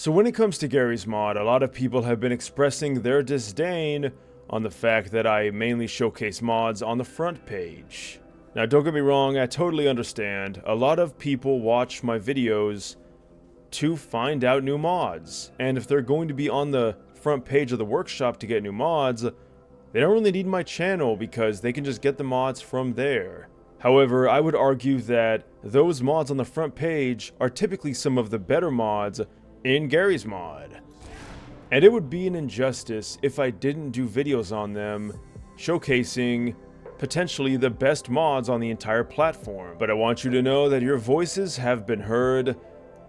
So when it comes to Garry's mod, a lot of people have been expressing their disdain on the fact that I mainly showcase mods on the front page. Now don't get me wrong, I totally understand. A lot of people watch my videos to find out new mods, and if they're going to be on the front page of the workshop to get new mods, they don't really need my channel because they can just get the mods from there. However, I would argue that those mods on the front page are typically some of the better mods in Garry's mod. And it would be an injustice if I didn't do videos on them, showcasing potentially the best mods on the entire platform. But I want you to know that your voices have been heard,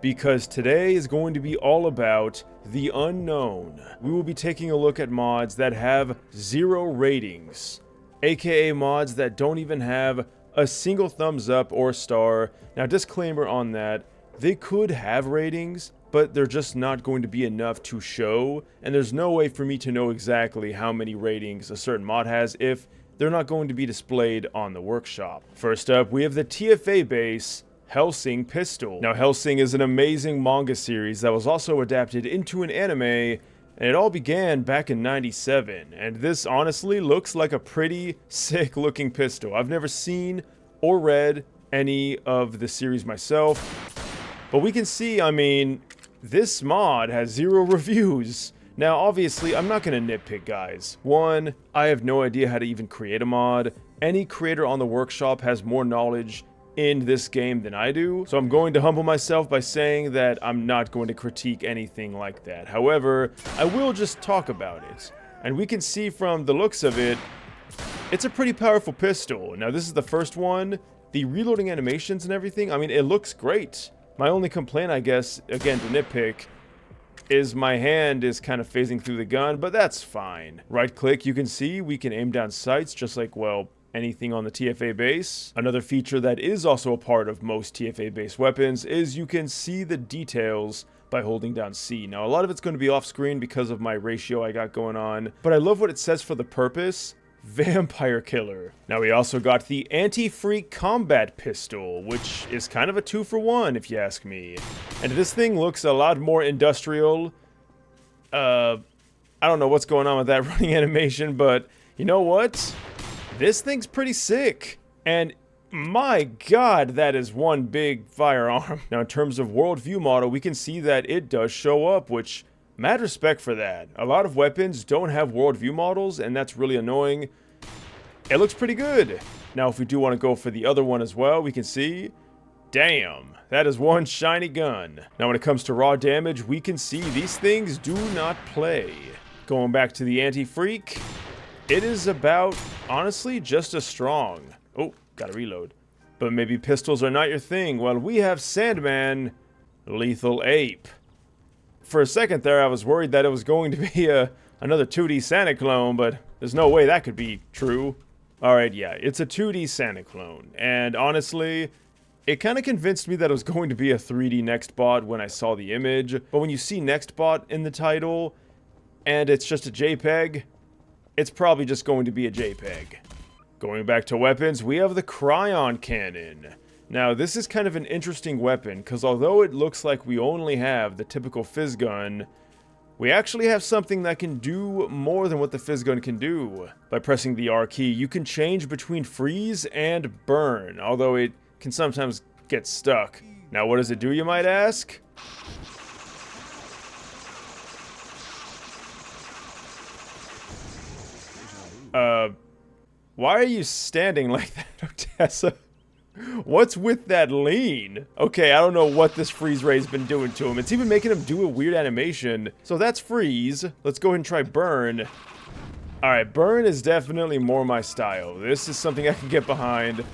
because today is going to be all about the unknown. We will be taking a look at mods that have 0 ratings, aka mods that don't even have a single thumbs up or star. Now, disclaimer on that, they could have ratings, but they're just not going to be enough to show, and there's no way for me to know exactly how many ratings a certain mod has if they're not going to be displayed on the workshop. First up, we have the TFA base Hellsing Pistol. Now, Hellsing is an amazing manga series that was also adapted into an anime, and it all began back in '97, and this honestly looks like a pretty sick looking pistol. I've never seen or read any of the series myself, but we can see, I mean, this mod has 0 reviews. Now, obviously, I'm not going to nitpick, guys. One, I have no idea how to even create a mod. Any creator on the workshop has more knowledge in this game than I do, so I'm going to humble myself by saying that I'm not going to critique anything like that. However, I will just talk about it, and we can see from the looks of it, it's a pretty powerful pistol. Now, this is the first one. The reloading animations and everything, I mean, it looks great. My only complaint, I guess, again to nitpick, is my hand is kind of phasing through the gun, but that's fine. Right click, you can see we can aim down sights just like, well, anything on the TFA base. Another feature that is also a part of most TFA base weapons is you can see the details by holding down C. Now, a lot of it's going to be off screen because of my ratio I got going on, but I love what it says for the purpose. Vampire Killer. Now, we also got the Anti-Freak Combat Pistol, which is kind of a 2-for-1 if you ask me. And this thing looks a lot more industrial. I don't know what's going on with that running animation, but you know what? This thing's pretty sick, and my god, that is one big firearm. Now, in terms of worldview model, we can see that it does show up, which, mad respect for that. A lot of weapons don't have worldview models, and that's really annoying. It looks pretty good. Now, if we do want to go for the other one as well, we can see, damn, that is one shiny gun. Now, when it comes to raw damage, we can see these things do not play. Going back to the Anti-Freak, it is about, honestly, just as strong. Oh, gotta reload. But maybe pistols are not your thing. Well, we have Sandman, Lethal Ape. For a second there, I was worried that it was going to be another 2D Santa clone, but there's no way that could be true. Alright, yeah, it's a 2D Santa clone. And honestly, it kind of convinced me that it was going to be a 3D Nextbot when I saw the image. But when you see Nextbot in the title, and it's just a JPEG, it's probably just going to be a JPEG. Going back to weapons, we have the Cryion Cannon. Now, this is kind of an interesting weapon, because although it looks like we only have the typical fizz gun, we actually have something that can do more than what the fizz gun can do. By pressing the R key, you can change between freeze and burn, although it can sometimes get stuck. Now, what does it do, you might ask? Why are you standing like that, Otessa? What's with that lean? Okay, I don't know what this freeze ray's been doing to him. It's even making him do a weird animation. So that's freeze. Let's go ahead and try burn. Alright, burn is definitely more my style. This is something I can get behind.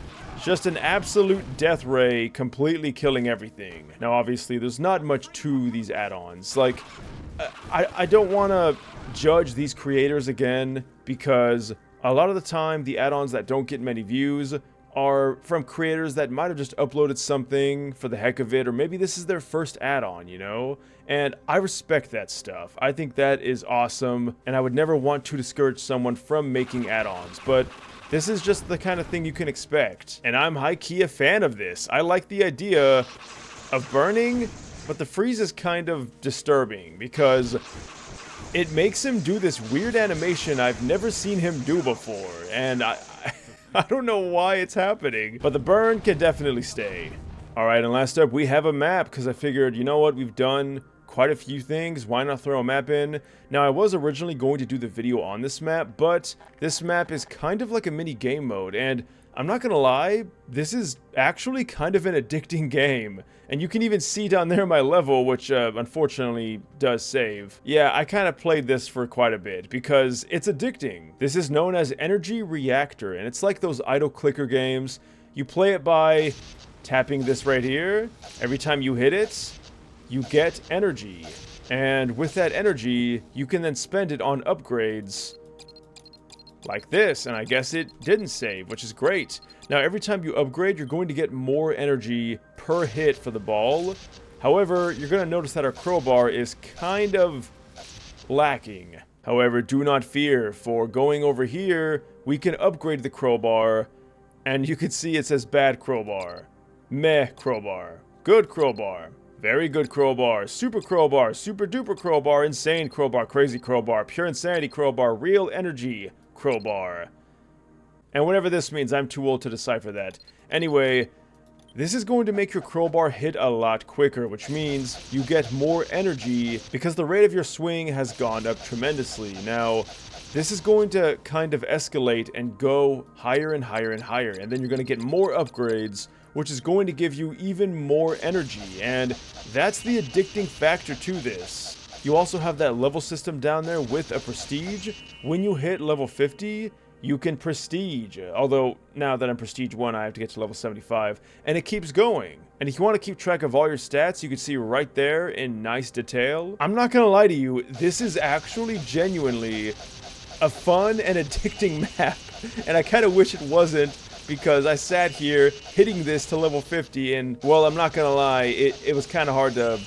Just an absolute death ray, completely killing everything. Now, obviously, there's not much to these add-ons. Like, I don't want to judge these creators again, because a lot of the time, the add-ons that don't get many views are from creators that might have just uploaded something for the heck of it, or maybe this is their first add-on, you know? And I respect that stuff. I think that is awesome, and I would never want to discourage someone from making add-ons, but this is just the kind of thing you can expect. And I'm high-key a fan of this. I like the idea of burning But the freeze is kind of disturbing because it makes him do this weird animation I've never seen him do before, and I don't know why it's happening, but the burn can definitely stay. Alright, and last up we have a map, because I figured, you know what, we've done quite a few things, why not throw a map in? Now, I was originally going to do the video on this map, but this map is kind of like a mini game mode, and I'm not gonna lie, this is actually kind of an addicting game. And you can even see down there my level, which unfortunately does save. Yeah, I kind of played this for quite a bit, because it's addicting. This is known as Energy Reactor, and it's like those idle clicker games. You play it by tapping this right here. Every time you hit it, you get energy. And with that energy, you can then spend it on upgrades like this, and I guess it didn't save, which is great. Now, every time you upgrade, you're going to get more energy per hit for the ball. However, you're going to notice that our crowbar is kind of lacking. However, do not fear, for going over here, we can upgrade the crowbar, and you can see it says bad crowbar, meh crowbar, good crowbar, very good crowbar, super duper crowbar, insane crowbar, crazy crowbar, pure insanity crowbar, real energy crowbar. And whatever this means, I'm too old to decipher that. Anyway, this is going to make your crowbar hit a lot quicker, which means you get more energy because the rate of your swing has gone up tremendously. Now, this is going to kind of escalate and go higher and higher and higher, and then you're going to get more upgrades, which is going to give you even more energy, and that's the addicting factor to this. You also have that level system down there with a prestige. When you hit level 50, you can prestige, although now that I'm prestige 1, I have to get to level 75, and it keeps going. And if you want to keep track of all your stats, you can see right there in nice detail. I'm not gonna lie to you, this is actually genuinely a fun and addicting map, and I kind of wish it wasn't, because I sat here hitting this to level 50, and, well, I'm not gonna lie, it was kind of hard to...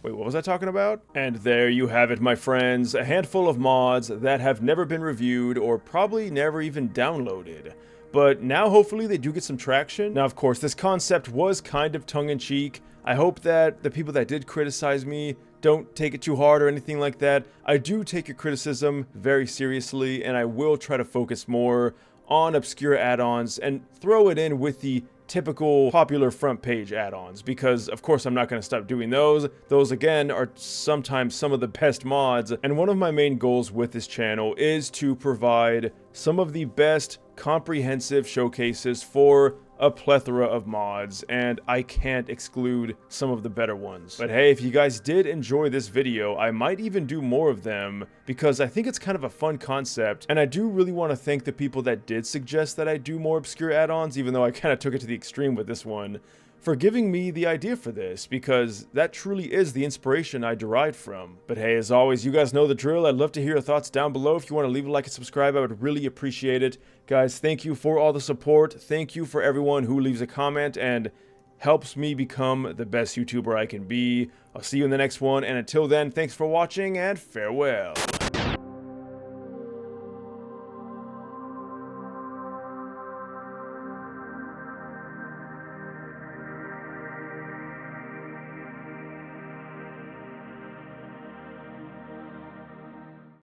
Wait, what was I talking about? And there you have it, my friends. A handful of mods that have never been reviewed or probably never even downloaded. But now hopefully they do get some traction. Now, of course, this concept was kind of tongue-in-cheek. I hope that the people that did criticize me don't take it too hard or anything like that. I do take your criticism very seriously, and I will try to focus more on obscure add-ons and throw it in with the typical popular front page add-ons, because of course I'm not going to stop doing those. Those again are sometimes some of the best mods, and one of my main goals with this channel is to provide some of the best comprehensive showcases for a plethora of mods, and I can't exclude some of the better ones. But hey, if you guys did enjoy this video, I might even do more of them, because I think it's kind of a fun concept, and I do really want to thank the people that did suggest that I do more obscure add-ons, even though I kind of took it to the extreme with this one, for giving me the idea for this, because that truly is the inspiration I derived from. But hey, as always, you guys know the drill. I'd love to hear your thoughts down below. If you want to leave a like and subscribe, I would really appreciate it. Guys, thank you for all the support. Thank you for everyone who leaves a comment and helps me become the best YouTuber I can be. I'll see you in the next one, and until then, thanks for watching, and farewell.